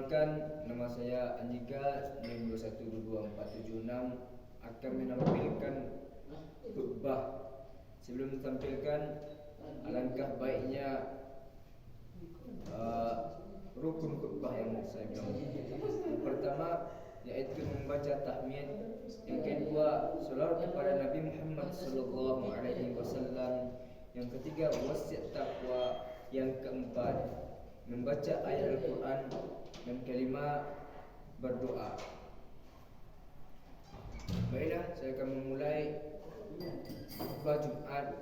Perkenalkan, nama saya Andika 6212476 akan menampilkan khutbah. Sebelum ditampilkan, alangkah baiknya rukun khutbah yang saya bilang. Yang pertama yaitu membaca tahmid. Yang kedua, salawat kepada Nabi Muhammad sallallahu alaihi wasallam. Yang ketiga, wasiat takwa. Yang keempat, membaca ayat Al-Quran. Dan kelima, berdoa. Baiklah, saya akan memulai khutbah Jumat.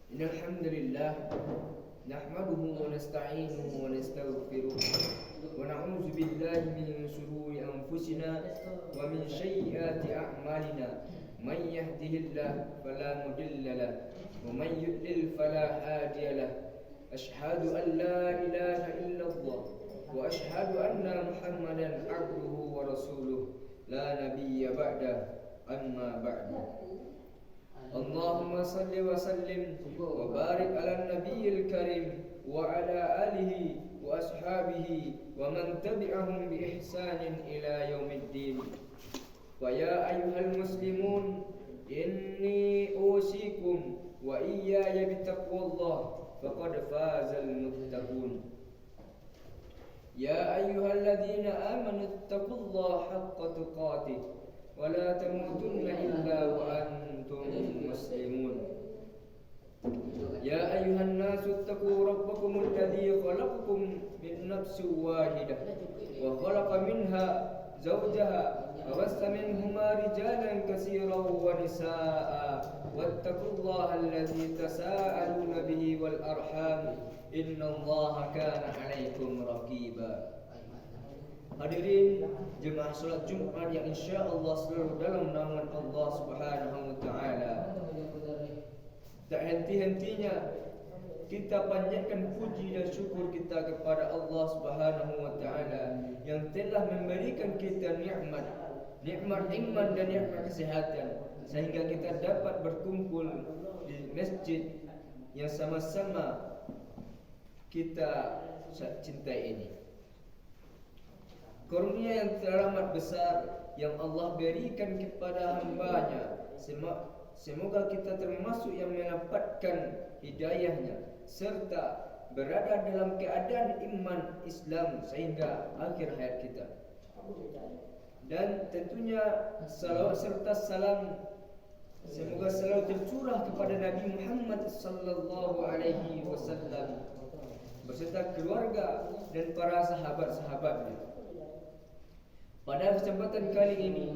Innal hamdalillah nahmaduhu wa nasta'inuhu wa nastaghfiruh wa na'udzu billahi min shururi anfusina wa min sayyiati a'malina. Man yahdihillahu fala mudilla lahu wa man yudlil fala hadiya lahu. Asyhadu an la ilaha illallah wa asyhadu anna Muhammadan abduhu wa rasuluh la nabiyya ba'da, amma ba'du. Allahumma salli wa sallim wa barik ala nabiyil karim wa ala alihi wa ashabihi wa man tabi'ahum bi ihsanin ila yaumiddin. Wa ya ayyuhal muslimun, inni usikum wa iyaya bittaqwallah faqad fazal muttaqun. Ya ayyuhalladzina amanu ittaqullaha haqqa tuqatih wa la tamutunna illa wa antum muslimun. Ya ayyuhan nasu ittaqu rabbakum alladzi khalaqakum min nafsin wahidah wa khalaqa minha zawjaha wa bassa minhuma rijalan katsiran wa nisaa'a wattaqullaha alladzi tasaaluna bihi wal arham innallaha kana 'alaikum raqiba. Hadirin jemaah salat Jumat yang insyaallah selalu dalam naungan Allah Subhanahu wa taala. Tak henti-hentinya kita panjatkan puji dan syukur kita kepada Allah Subhanahu wa taala yang telah memberikan kita nikmat iman dan nikmat kesehatan sehingga kita dapat berkumpul di masjid yang sama-sama kita cintai ini. Karunia yang teramat besar yang Allah berikan kepada hamba-Nya. Semoga kita termasuk yang mendapatkan hidayahnya serta berada dalam keadaan iman Islam sehingga akhir hayat kita. Dan tentunya salawat serta salam semoga selalu tercurah kepada Nabi Muhammad sallallahu alaihi wasallam beserta keluarga dan para sahabat-sahabatnya. Pada kesempatan kali ini,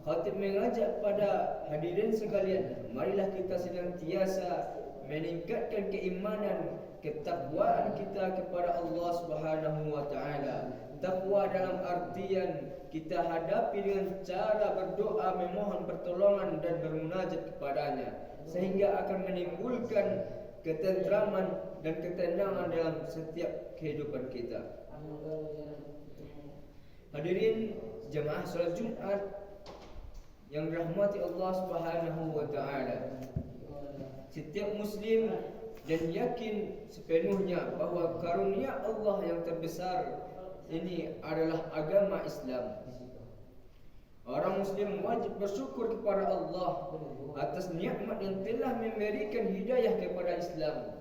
khatib mengajak pada hadirin sekalian, marilah kita senantiasa meningkatkan keimanan, ketakwaan kita kepada Allah Subhanahu wa taala. Takwa dalam artian kita hadapi dengan cara berdoa, memohon pertolongan dan bermunajat kepadanya sehingga akan menimbulkan ketentraman dan ketenangan dalam setiap kehidupan kita. Hadirin jemaah salat Jumat yang dirahmati Allah Subhanahu wa taala. Setiap muslim dan yakin sepenuhnya bahwa karunia Allah yang terbesar ini adalah agama Islam. Orang muslim wajib bersyukur kepada Allah atas nikmat yang telah memberikan hidayah kepada Islam.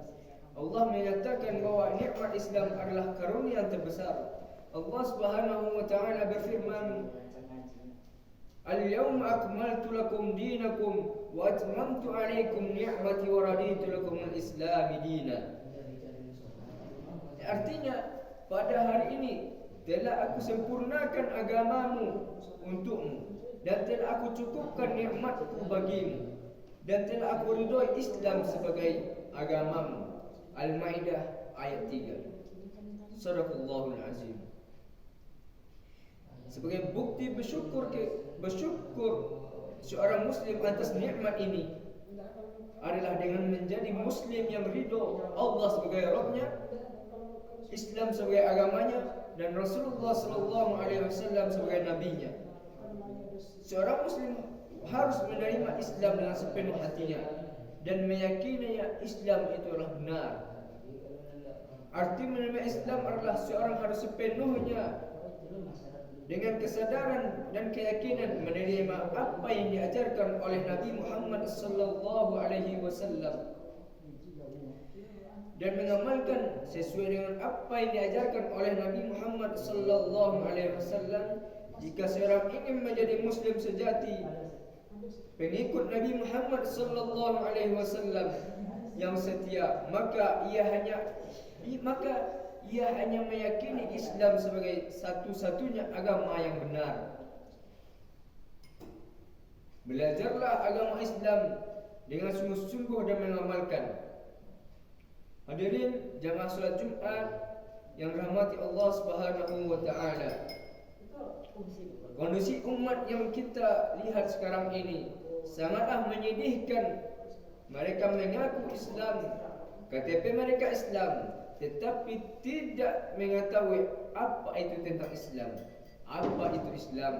Allah menyatakan bahwa nikmat Islam adalah karunia yang terbesar. Allah Subhanahu wa taala berfirman, Al-yawma akmaltu lakum dinakum wa atmamtu alaikum ni'mati wa raditu lakum al-Islam dinan. Artinya pada hari ini telah aku sempurnakan agamamu untukmu dan telah aku cukupkan nikmatku bagimu dan telah aku ridhoi Islam sebagai agamamu. Al-Maidah ayat 3. Shadaqallahul azim. Sebagai bukti bersyukur seorang muslim atas nikmat ini adalah dengan menjadi muslim yang ridho Allah sebagai Rabbnya, Islam sebagai agamanya, dan Rasulullah sallallahu alaihi wasallam sebagai nabinya. Seorang muslim harus menerima Islam dengan sepenuh hatinya dan meyakini Islam itu adalah benar. Arti menerima Islam adalah seorang harus sepenuhnya dengan kesadaran dan keyakinan menerima apa yang diajarkan oleh Nabi Muhammad sallallahu alaihi wasallam dan mengamalkan sesuai dengan apa yang diajarkan oleh Nabi Muhammad sallallahu alaihi wasallam. Jika seorang ingin menjadi muslim sejati, pengikut Nabi Muhammad sallallahu alaihi wasallam yang setia, maka ia hanya meyakini Islam sebagai satu-satunya agama yang benar. Belajarlah agama Islam dengan sungguh-sungguh dan mengamalkan. Hadirin jamaah salat Jumat yang dirahmati Allah Subhanahu wa taala. Kondisi umat yang kita lihat sekarang ini sangatlah menyedihkan. Mereka mengaku Islam, KTP mereka Islam, tetapi tidak mengetahui apa itu tentang Islam, apa itu Islam.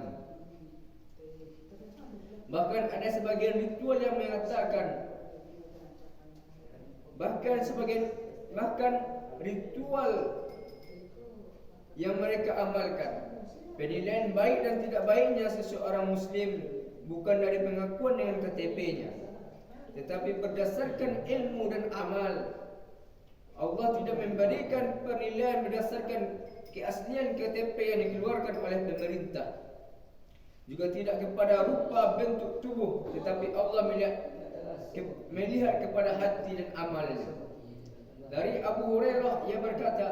Bahkan ada sebagian ritual yang mengatakan, bahkan ritual yang mereka amalkan, penilaian baik dan tidak baiknya seseorang muslim bukan dari pengakuan dengan KTP-nya, tetapi berdasarkan ilmu dan amal. Allah tidak memberikan penilaian berdasarkan keaslian KTP yang dikeluarkan oleh pemerintah, juga tidak kepada rupa bentuk tubuh, tetapi Allah melihat kepada hati dan amalnya. Dari Abu Hurairah ia berkata,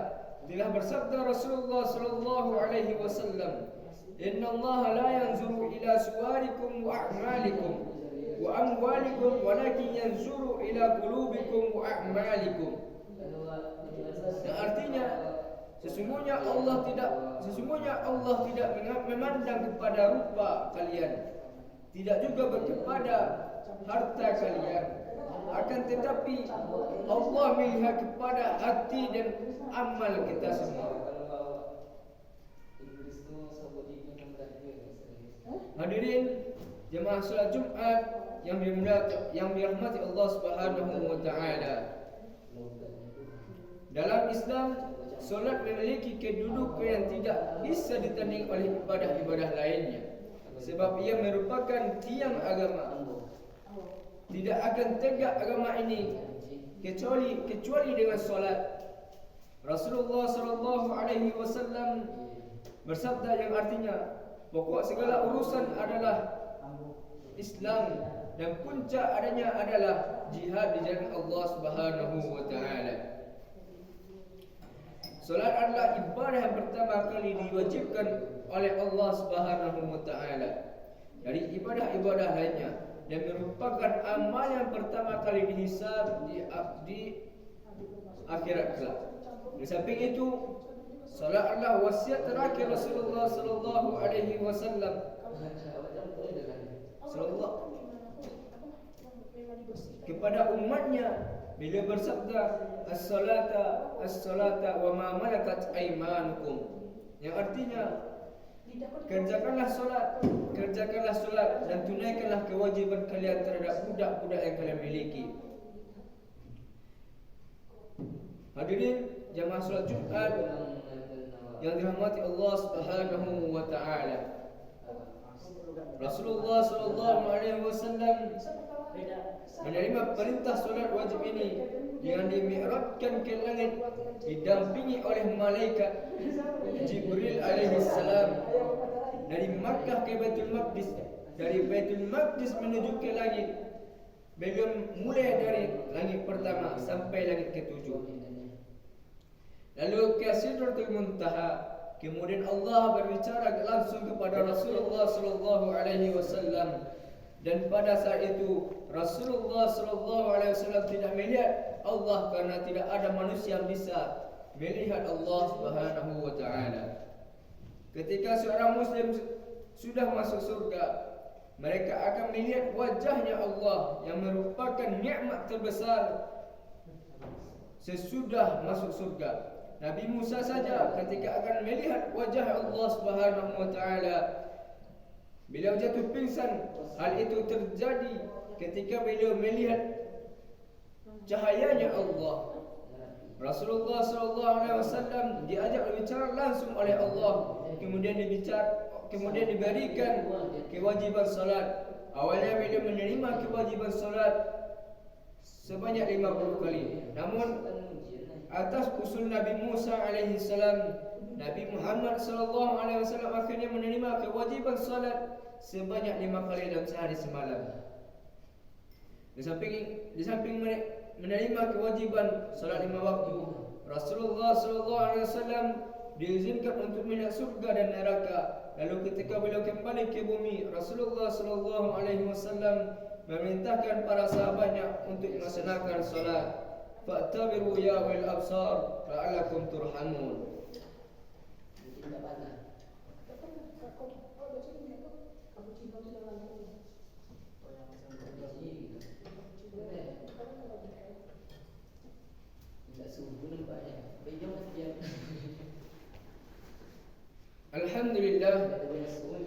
telah bersabda Rasulullah sallallahu alaihi wasallam, "Inna Allah la yanzuru ila suwarikum wa a'malikum wa amwalikum, walakin yanzuru ila qulubikum wa a'malikum." Yang artinya sesungguhnya Allah tidak memandang kepada rupa kalian, tidak juga kepada harta kalian, akan tetapi Allah melihat kepada hati dan amal kita semua. Hadirin jemaah salat Jumat yang dirahmati Allah Subhanahu wa taala. Dalam Islam, solat memiliki kedudukan yang tidak bisa ditanding oleh ibadah-ibadah lainnya, sebab ia merupakan tiang agama. Tidak akan tegak agama ini kecuali dengan solat. Rasulullah sallallahu alaihi wasallam bersabda yang artinya, pokok segala urusan adalah Islam dan puncak adanya adalah jihad di jalan Allah Subhanahu wa taala. Solat adalah ibadah yang pertama kali diwajibkan oleh Allah Subhanahu wa taala dari ibadah-ibadah lainnya, dan merupakan amal yang pertama kali dihisab di akhirat kelak. Di samping itu, salat adalah wasiat terakhir Rasulullah sallallahu alaihi wasallam kepada umatnya bila bersabda, as-salata wa ma malakat aymanukum, yang artinya kerjakanlah solat dan tunaikanlah kewajiban kalian terhadap budak-budak yang kalian miliki. Hadirin jamaah salat Jumat yang dirahmati Allah Subhanahu wa taala. Rasulullah sallallahu alaihi wasallam menerima perintah solat wajib ini dengan dimi'rajkan ke langit didampingi oleh malaikat Jibril alaihi salam dari Makkah ke Baitul Maqdis, dari Baitul Maqdis menuju ke langit. Beliau mulai dari langit pertama sampai langit ketujuh, lalu ke Sidratul Muntaha. Kemudian Allah berbicara langsung kepada Rasulullah sallallahu alaihi wasallam, dan pada saat itu Rasulullah sallallahu alaihi wasallam tidak melihat Allah karena tidak ada manusia yang bisa melihat Allah Subhanahu wa taala. Ketika seorang muslim sudah masuk surga, mereka akan melihat wajahnya Allah yang merupakan nikmat terbesar sesudah masuk surga. Nabi Musa saja ketika akan melihat wajah Allah Subhanahu wa taala, beliau jatuh pingsan. Hal itu terjadi ketika beliau melihat cahayanya Allah. Rasulullah SAW diajak berbicara langsung oleh Allah, kemudian diberikan kewajiban salat. Awalnya beliau menerima kewajiban salat sebanyak 50 kali. Namun atas usul Nabi Musa alaihi salam, Nabi Muhammad sallallahu alaihi wasallam akhirnya menerima kewajiban salat sebanyak 5 kali dalam sehari semalam. Di samping menerima kewajiban salat 5 waktu, Rasulullah sallallahu alaihi wasallam diizinkan untuk melihat surga dan neraka. Lalu ketika beliau kembali ke bumi, Rasulullah sallallahu alaihi wasallam memerintahkan para sahabatnya untuk melaksanakan salat. Fa'tabiru ya ulil absar la'allakum turhamun.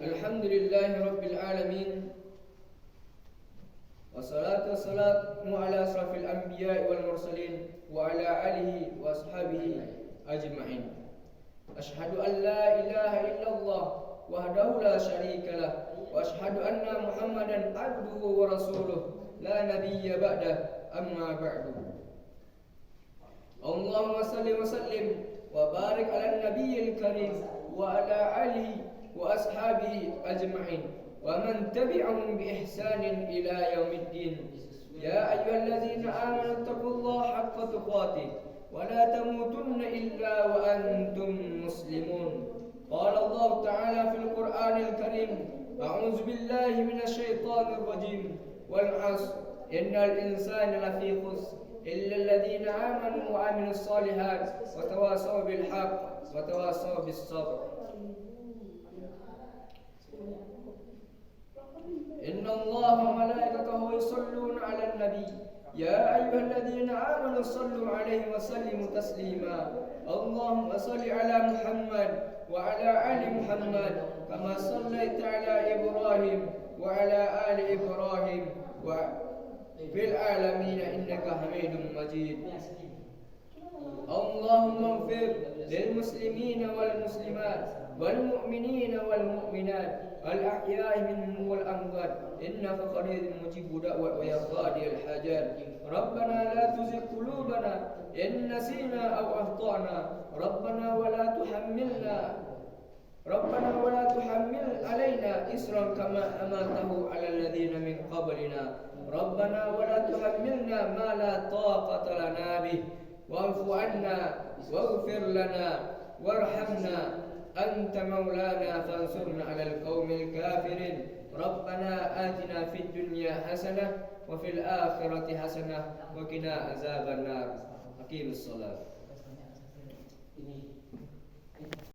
Alhamdulillah Rabbil Alamin. Wassalatu wassalamu ala asrafil anbiya wal mursalin wa ala alihi wa ashabihi ajma'in. Ashhadu an la ilaha illallah wahdahu la syarika lah, wa ashhadu anna Muhammadan abduhu wa rasuluh la nabiyya ba'dah, amma ba'du. Allahumma salli wa sallim wa barik ala nabiyyil karim wa ala alihi wa ashabihi ajma'in wa man tabi'ahum bi ihsanin ila yaumiddin. Ya ayyuhalladzina amanu taqullaha haqqa tuqatih wa la tamutunna illa wa antum muslimun. Qala Allah ta'ala fil Qur'anil Karim, a'udzu billahi minasy syaithanir rajim, wal 'ashr innal insana lafi khusr illa alladhina amanu wa 'amilus shalihat wa tawasaw bil haqq wa tawasaw bis sabr. Inna Allah wa malaikatahu yusalluna 'alan nabi ya ayyuhalladzina amanu sallu 'alaihi wa sallimu taslima. Allahumma salli 'ala Muhammad wa 'ala ali Muhammad kama sallaita 'ala Ibrahim wa 'ala ali Ibrahim wa fil alamin innaka Hamidum Majid. Allahumma ighfir lil muslimina wal muslimat wal mu'minina wal mu'minat al-ahya'i minhum wal amwat innaka qareebun mujibud da'wat wa ya qadiyal hajat. Rabbana la tuzigh qulubana in nasina aw akhtana. Rabbana wa la tuhammil alaina isran kama hamaltahu 'alal ladzina min qablina. Rabbana wa la tuhammilna ma la taqata lana bih wa'fu 'anna waghfir lana warhamna anta maulana fansurna 'alal qaumil kafirin. Rabbana atina fid dunya hasanah wa fil akhirati hasanah wa qina azabannar. Aqimus shalah.